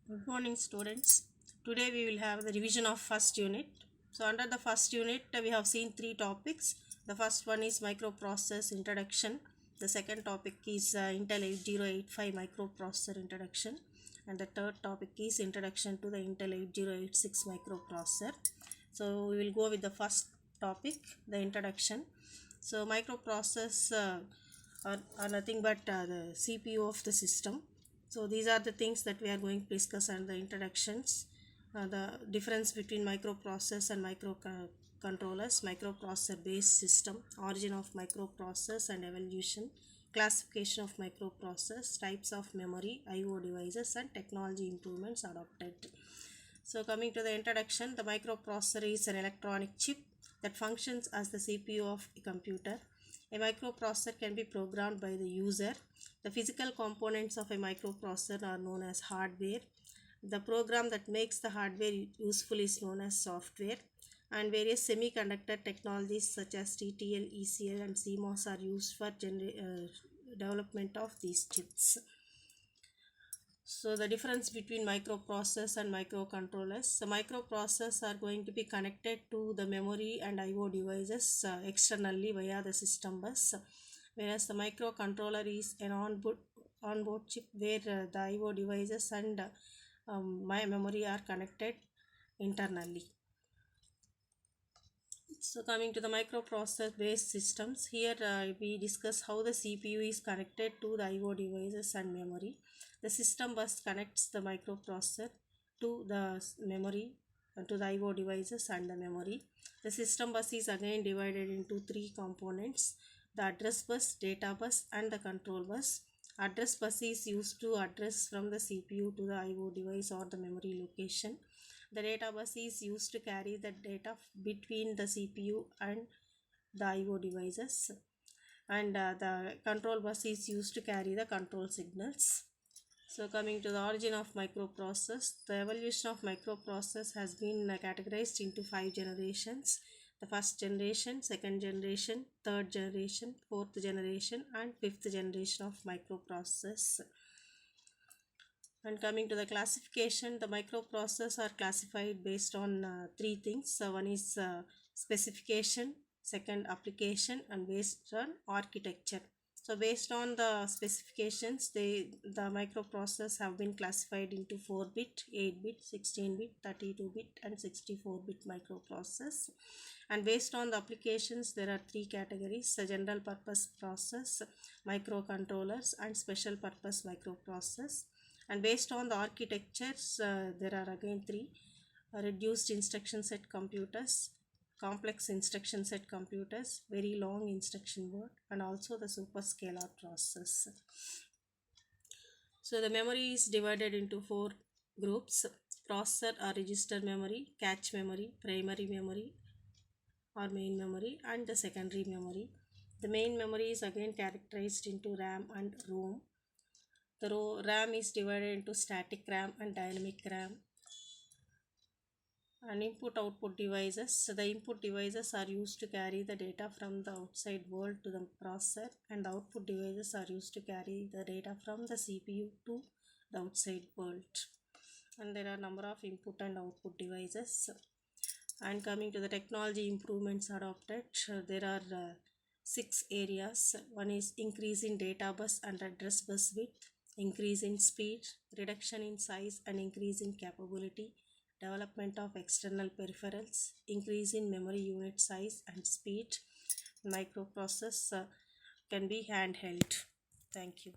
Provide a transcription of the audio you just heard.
Good morning, students. Today we will have the revision of first unit. So under the first unit we have seen three topics. The first one is microprocessor introduction. The second topic is Intel 8085 microprocessor introduction, and the third topic is introduction to the Intel 8086 microprocessor. So we will go with the first topic, the introduction. So microprocessors are nothing but the CPU of the system. So these are the things that we are going to discuss under the introductions. The difference between microprocessors and microcontrollers, microprocessor based system, origin of microprocessors and evolution, classification of microprocessors, types of memory, I/O devices, and technology improvements adopted. So coming to the introduction, the microprocessor is an electronic chip that functions as the CPU of a computer. A microprocessor can be programmed by the user. The physical components of a microprocessor are known as hardware. The program that makes the hardware useful is known as software. And various semiconductor technologies such as TTL, ECL, and CMOS are used for development of these chips. So the difference between microprocessors and microcontrollers. The microprocessors are going to be connected to the memory and I/O devices externally via the system bus, whereas the microcontroller is an onboard chip where the I/O devices and my memory are connected internally. So coming to the microprocessor based systems, here we discuss how the CPU is connected to the I/O devices and memory. The system bus connects the microprocessor to the memory, to the I/O devices and the memory. The system bus is again divided into three components: the address bus, data bus, and the control bus. Address bus is used to address from the CPU to the I/O device or the memory location. The data bus is used to carry the data between the CPU and the I/O devices, and the control bus is used to carry the control signals. So coming to the origin of microprocessors, the evolution of microprocessors has been categorized into 5 generations: the first generation, second generation, third generation, fourth generation, and fifth generation of microprocessors. And coming to the classification, the microprocessors are classified based on three things. So one is specification, second application, and based on architecture. So based on the specifications, the microprocessors have been classified into 4-bit, 8-bit, 16-bit, 32-bit, and 64-bit microprocessors. And based on the applications, there are three categories: the general purpose process, microcontrollers, and special purpose microprocessors. And based on the architectures, there are again three: reduced instruction set computers, complex instruction set computers, very long instruction word, and also the superscalar process. So the memory is divided into 4 groups: processor or register memory, cache memory, primary memory or main memory, and the secondary memory. The main memory is again characterized into RAM and ROM. The RAM is divided into static RAM and dynamic RAM. And input output devices. So the input devices are used to carry the data from the outside world to the processor, and the output devices are used to carry the data from the CPU to the outside world. And there are number of input and output devices. And coming to the technology improvements adopted, there are 6 areas. One is increase in data bus and address bus width, increase in speed, reduction in size and increase in capability, development of external peripherals, increase in memory unit size and speed. Microprocessors can be handheld. Thank you.